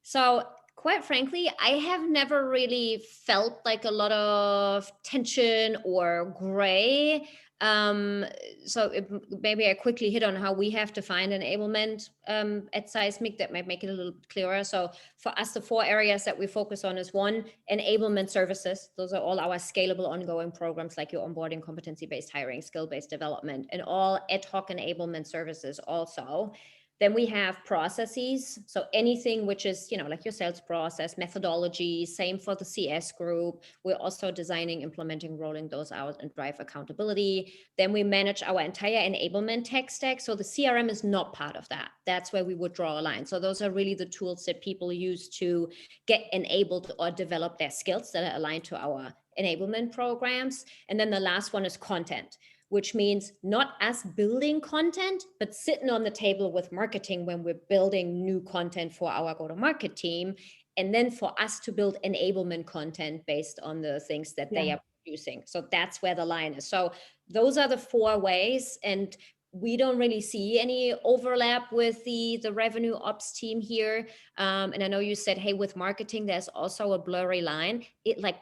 So quite frankly, I have never really felt like a lot of tension or gray. Maybe I quickly hit on how we have defined enablement at Seismic that might make it a little bit clearer. So for us, the 4 areas that we focus on is 1, enablement services. Those are all our scalable ongoing programs like your onboarding, competency-based hiring, skill-based development, and all ad hoc enablement services also. Then we have processes. So anything which is, like your sales process, methodology, same for the CS group. We're also designing, implementing, rolling those out and drive accountability. Then we manage our entire enablement tech stack. So the CRM is not part of that. That's where we would draw a line. So those are really the tools that people use to get enabled or develop their skills that are aligned to our enablement programs. And then the last one is content, which means not us building content, but sitting on the table with marketing when we're building new content for our go-to-market team. And then for us to build enablement content based on the things that they are producing. So that's where the line is. So those are the 4 ways. And we don't really see any overlap with the revenue ops team here. And I know you said, hey, with marketing, there's also a blurry line.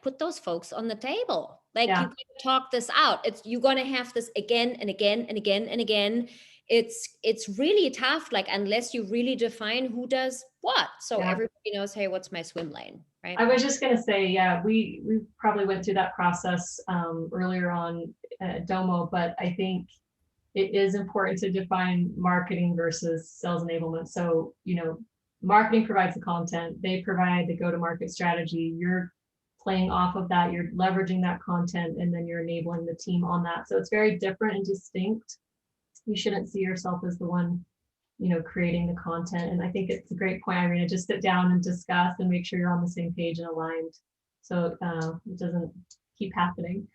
Put those folks on the table. You can talk this out. You're going to have this again and again and again and again. It's really tough, unless you really define who does what. So everybody knows, hey, what's my swim lane, right? I was just going to say, we probably went through that process earlier on at Domo, but I think it is important to define marketing versus sales enablement. So, marketing provides the content, they provide the go-to-market strategy. You're playing off of that, you're leveraging that content, and then you're enabling the team on that. So it's very different and distinct. You shouldn't see yourself as the one, creating the content. And I think it's a great point, Irina, just sit down and discuss and make sure you're on the same page and aligned. So it doesn't keep happening.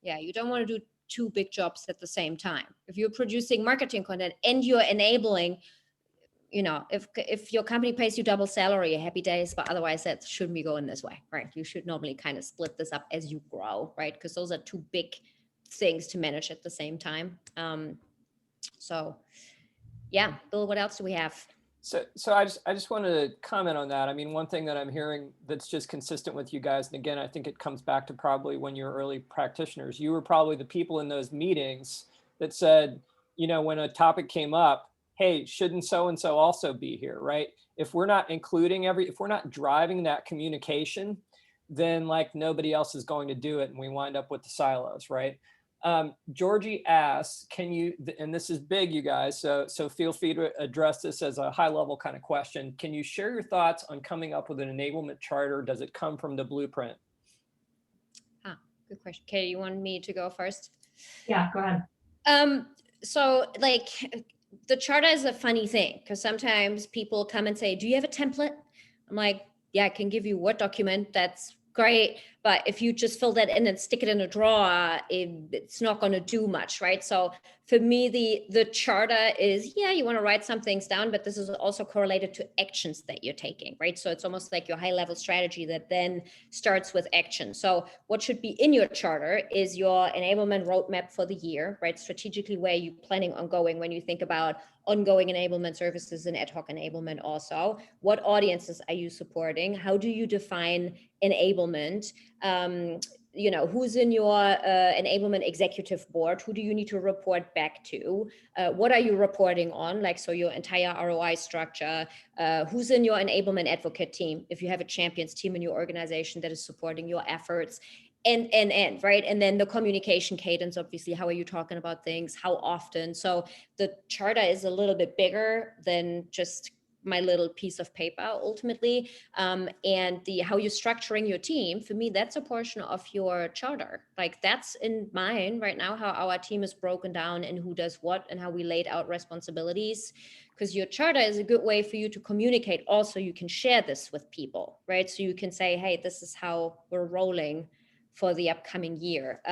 Yeah, you don't want to do 2 big jobs at the same time. If you're producing marketing content and you're enabling, if your company pays you double salary, happy days, but otherwise that shouldn't be going this way, right? You should normally kind of split this up as you grow, right? Because those are 2 big things to manage at the same time. So yeah, Bill, what else do we have? So I just wanted to comment on that. I mean, one thing that I'm hearing that's just consistent with you guys, and again, I think it comes back to probably when you're early practitioners, you were probably the people in those meetings that said, when a topic came up, hey, shouldn't so-and-so also be here, right? If we're not including if we're not driving that communication, then nobody else is going to do it, and we wind up with the silos, right? Georgie asks, can you, and this is big, you guys, so feel free to address this as a high level kind of question. Can you share your thoughts on coming up with an enablement charter? Does it come from the blueprint? Good question. Okay, you want me to go first? Yeah, go ahead. So like the charter is a funny thing because sometimes people come and say, do you have a template? I'm like, yeah, I can give you a Word document. That's great. But if you just fill that in and stick it in a drawer, it's not going to do much, right? So for me, the charter is, yeah, you want to write some things down, but this is also correlated to actions that you're taking, right? So it's almost like your high level strategy that then starts with action. So what should be in your charter is your enablement roadmap for the year, right? Strategically, where you're planning on going when you think about ongoing enablement services and ad hoc enablement also. What audiences are you supporting? How do you define enablement? Who's in your enablement executive board? Who do you need to report back to? What are you reporting on? Like, so your entire ROI structure. Who's in your enablement advocate team? If you have a champions team in your organization that is supporting your efforts. And right? And then the communication cadence, obviously, how are you talking about things? How often? So the charter is a little bit bigger than just my little piece of paper ultimately. And how you're structuring your team, for me, that's a portion of your charter. Like that's in mine right now, how our team is broken down and who does what and how we laid out responsibilities. Because your charter is a good way for you to communicate. Also, you can share this with people, right? So you can say, hey, this is how we're rolling for the upcoming year.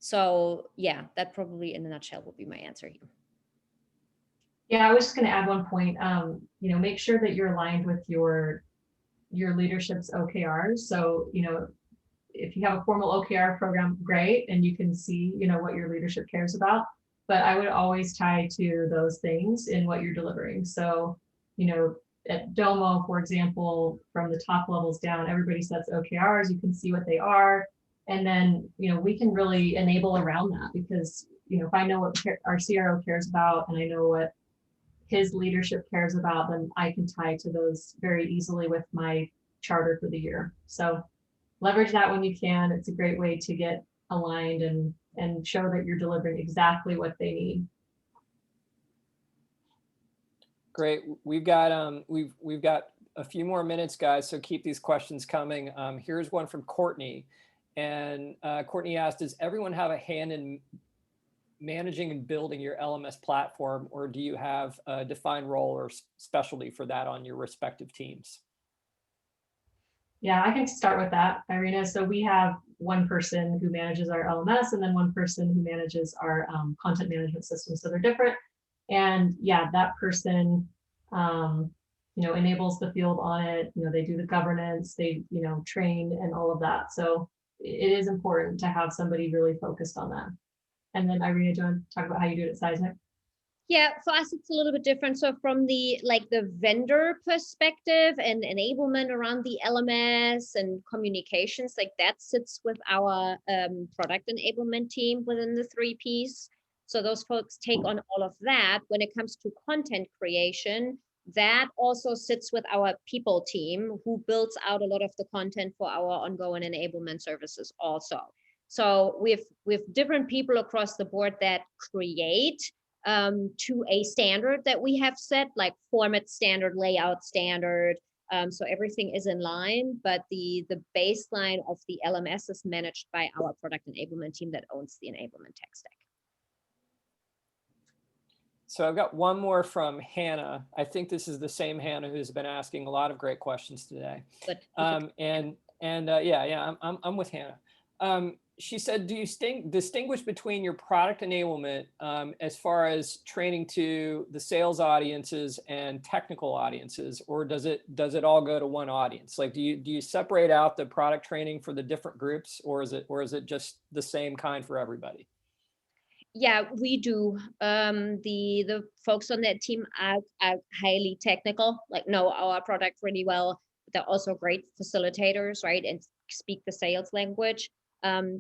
So yeah, that probably in a nutshell would be my answer here. Yeah, I was just going to add one point. Make sure that you're aligned with your leadership's OKRs. So, if you have a formal OKR program, great, and you can see, what your leadership cares about. But I would always tie to those things in what you're delivering. So, at Domo, for example, from the top levels down, everybody sets OKRs. You can see what they are. And then, we can really enable around that because, if I know what our CRO cares about and I know what his leadership cares about, then I can tie to those very easily with my charter for the year. So leverage that when you can. It's a great way to get aligned and show that you're delivering exactly what they need. Great. We've got we've got a few more minutes, guys, so keep these questions coming. Here's one from Courtney. And Courtney asked, does everyone have a hand in managing and building your LMS platform, or do you have a defined role or specialty for that on your respective teams? Yeah, I can start with that, Irina. So we have one person who manages our LMS and then one person who manages our content management system. So they're different. And yeah, that person, enables the field on it. They do the governance, they, train and all of that. So it is important to have somebody really focused on that. And then Irina, do you want to talk about how you do it at Seismic? Yeah, for us, it's a little bit different. So from the vendor perspective and enablement around the LMS and communications, like that sits with our product enablement team within the 3Ps. So those folks take on all of that. When it comes to content creation, that also sits with our people team who builds out a lot of the content for our ongoing enablement services also. So we have different people across the board that create to a standard that we have set, like format standard, layout standard. So everything is in line, but the baseline of the LMS is managed by our product enablement team that owns the enablement tech stack. So I've got one more from Hannah. I think this is the same Hannah who's been asking a lot of great questions today. I'm with Hannah. She said, do you distinguish between your product enablement as far as training to the sales audiences and technical audiences, or does it all go to one audience? Like, do you separate out the product training for the different groups, or is it just the same kind for everybody? Yeah, we do. The folks on that team are highly technical, like know our product really well. They're also great facilitators, right? And speak the sales language.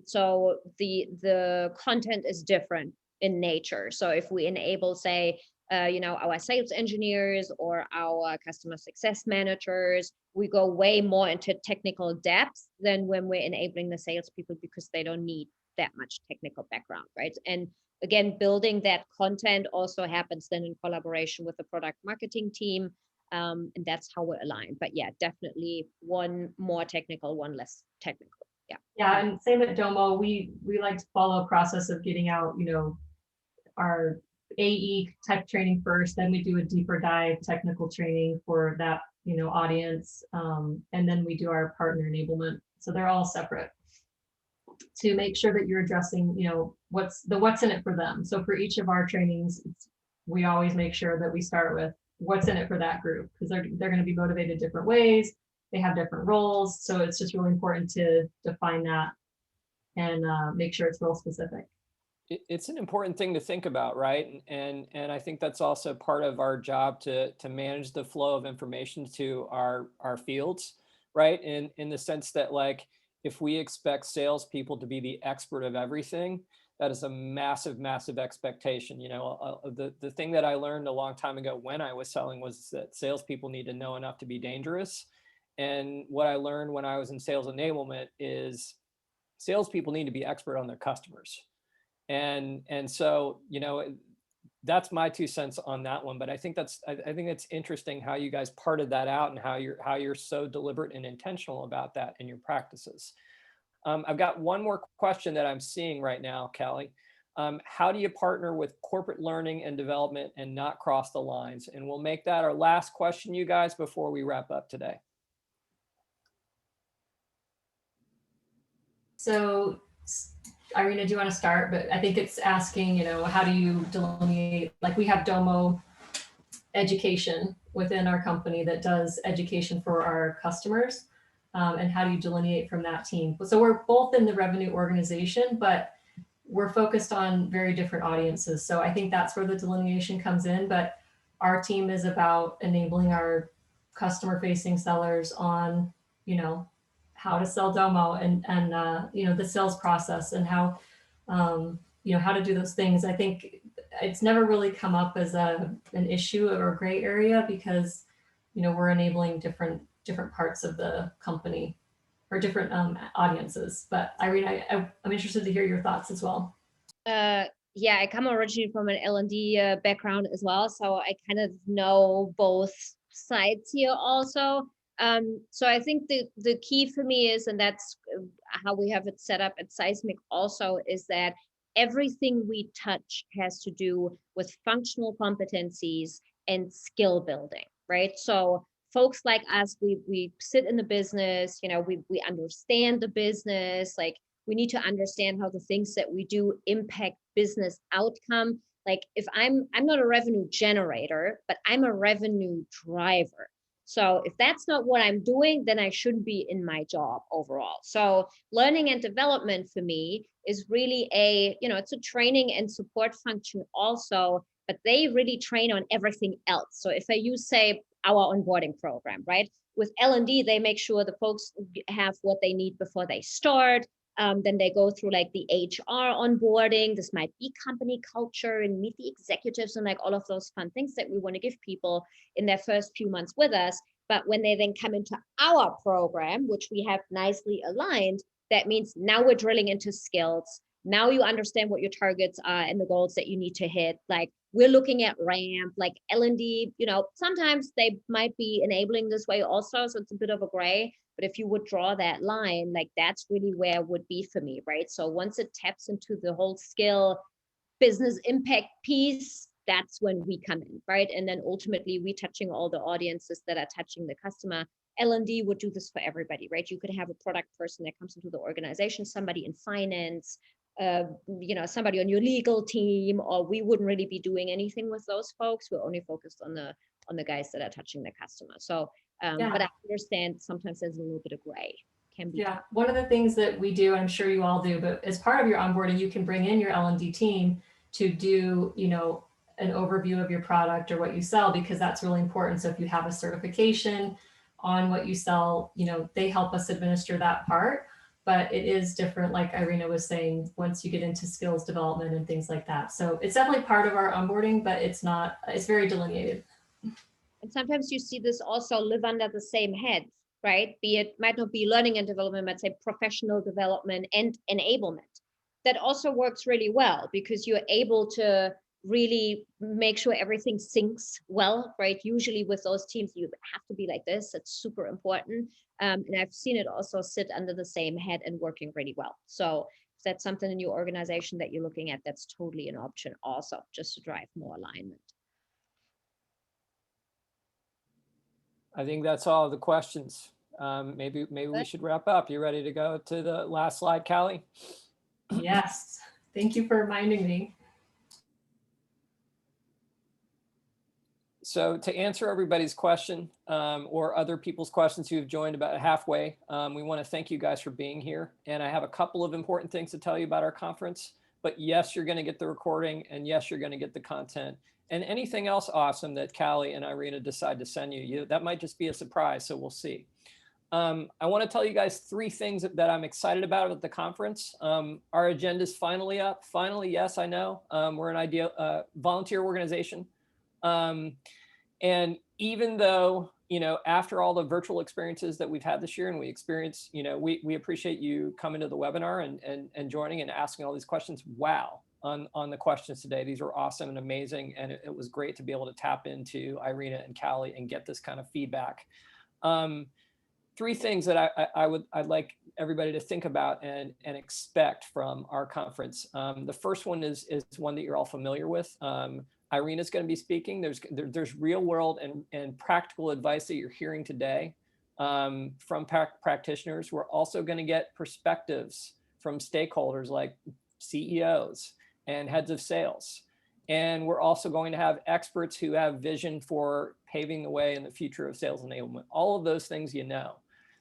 So the content is different in nature. So if we enable, say, our sales engineers or our customer success managers, we go way more into technical depth than when we're enabling the salespeople because they don't need that much technical background, right? And again, building that content also happens then in collaboration with the product marketing team. And that's how we're aligned. But yeah, definitely one more technical, one less technical. Yeah. Yeah, and same at Domo. We like to follow a process of getting out, our AE type training first, then we do a deeper dive technical training for that, audience. And then we do our partner enablement. So they're all separate to make sure that you're addressing, what's in it for them. So for each of our trainings, we always make sure that we start with what's in it for that group, because they're going to be motivated different ways. They have different roles. So it's just really important to define that and make sure it's role specific. It's an important thing to think about, right? And I think that's also part of our job to manage the flow of information to our fields, right? In the sense that, like, if we expect salespeople to be the expert of everything, that is a massive, massive expectation. The thing that I learned a long time ago when I was selling was that salespeople need to know enough to be dangerous. And what I learned when I was in sales enablement is salespeople need to be expert on their customers. And so, that's my 2 cents on that one. But I think it's interesting how you guys parted that out and how you're so deliberate and intentional about that in your practices. I've got one more question that I'm seeing right now, Callie. How do you partner with corporate learning and development and not cross the lines? And we'll make that our last question, you guys, before we wrap up today. So, Irina, do you want to start? But I think it's asking, how do you delineate, like we have Domo education within our company that does education for our customers. And how do you delineate from that team? So we're both in the revenue organization, but we're focused on very different audiences. So I think that's where the delineation comes in. But our team is about enabling our customer facing sellers on, how to sell Domo and the sales process and how, how to do those things. I think it's never really come up as an issue or a gray area because, we're enabling different parts of the company or different audiences. But Irina, I'm interested to hear your thoughts as well. Yeah, I come originally from an L&D background as well, so I kind of know both sides here also. So I think the key for me is, and that's how we have it set up at Seismic also, is that everything we touch has to do with functional competencies and skill building, right? So folks like us, we sit in the business, we understand the business, like we need to understand how the things that we do impact business outcome. Like if I'm not a revenue generator, but I'm a revenue driver. So if that's not what I'm doing, then I shouldn't be in my job overall. So learning and development for me is really it's a training and support function also, but they really train on everything else. So if I use, say, our onboarding program, right? With L&D, they make sure the folks have what they need before they start. Then they go through like the HR onboarding. This might be company culture and meet the executives and like all of those fun things that we want to give people in their first few months with us. But when they then come into our program, which we have nicely aligned, that means now we're drilling into skills. Now you understand what your targets are and the goals that you need to hit. Like we're looking at ramp, like L&D, sometimes they might be enabling this way also. So it's a bit of a gray. But if you would draw that line, like that's really where it would be for me, right? So once it taps into the whole skill business impact piece, that's when we come in, right? And then ultimately we touching all the audiences that are touching the customer. L&D would do this for everybody, right? You could have a product person that comes into the organization, somebody in finance, somebody on your legal team, or we wouldn't really be doing anything with those folks. We're only focused on the guys that are touching the customer. So but I understand sometimes there's a little bit of gray. Can be. Yeah, one of the things that we do, I'm sure you all do, but as part of your onboarding, you can bring in your L&D team to do, an overview of your product or what you sell, because that's really important. So if you have a certification on what you sell, they help us administer that part. But it is different, like Irina was saying, once you get into skills development and things like that. So it's definitely part of our onboarding, but it's very delineated. And sometimes you see this also live under the same head, right? Might not be learning and development, but say professional development and enablement. that also works really well because you're able to really make sure everything syncs well, right? Usually with those teams, you have to be like this. It's super important. And I've seen it also sit under the same head and working really well. So if that's something in your organization that you're looking at, that's totally an option also, just to drive more alignment. I think that's all the questions. Maybe we should wrap up. You ready to go to the last slide, Callie? Yes. Thank you for reminding me. So to answer everybody's question or other people's questions who have joined about halfway, we want to thank you guys for being here. And I have a couple of important things to tell you about our conference. But yes, you're going to get the recording, and yes, you're going to get the content. And anything else awesome that Callie and Irina decide to send you, that might just be a surprise, so we'll see. I want to tell you guys 3 things that I'm excited about at the conference. Our agenda is finally up. Finally, yes, I know. We're an ideal volunteer organization. And even though, after all the virtual experiences that we've had this year and we experience, we appreciate you coming to the webinar and joining and asking all these questions. Wow. On the questions today. These were awesome and amazing. And it was great to be able to tap into Irina and Callie and get this kind of feedback. 3 things that I'd like everybody to think about and expect from our conference. The first one is one that you're all familiar with. Irina's going to be speaking. There's real world and practical advice that you're hearing today from practitioners. We're also going to get perspectives from stakeholders like CEOs and heads of sales. And we're also going to have experts who have vision for paving the way in the future of sales enablement. All of those things you know.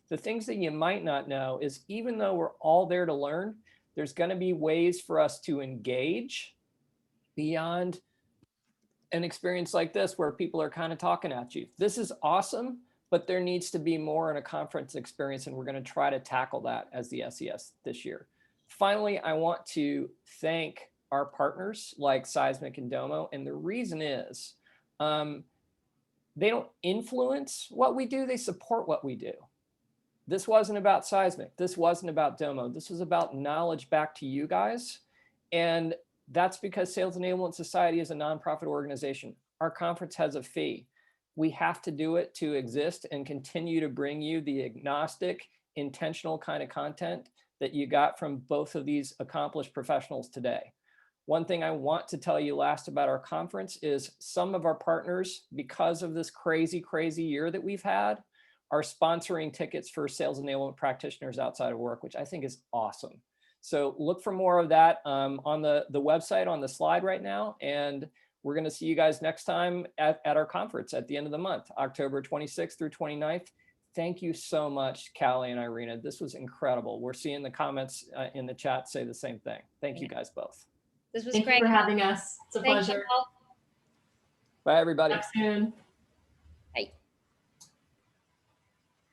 The things that you might not know is even though we're all there to learn, there's going to be ways for us to engage beyond an experience like this where people are kind of talking at you. This is awesome, but there needs to be more in a conference experience, and we're going to try to tackle that as the SES this year. Finally, I want to thank our partners like Seismic and Domo, and the reason is they don't influence what we do, they support what we do. This wasn't about Seismic. This wasn't about Domo. This was about knowledge back to you guys. And that's because Sales Enablement Society is a nonprofit organization. Our conference has a fee. We have to do it to exist and continue to bring you the agnostic, intentional kind of content that you got from both of these accomplished professionals today. One thing I want to tell you last about our conference is some of our partners, because of this crazy, crazy year that we've had, are sponsoring tickets for sales enablement practitioners outside of work, which I think is awesome. So look for more of that on the website on the slide right now. And we're going to see you guys next time at our conference at the end of the month, October 26th through 29th. Thank you so much, Callie and Irina. This was incredible. We're seeing the comments in the chat say the same thing. Thank you guys both. This was Thank great. you for having us. It's a Thank you pleasure. all. Bye, everybody. Talk soon. Bye.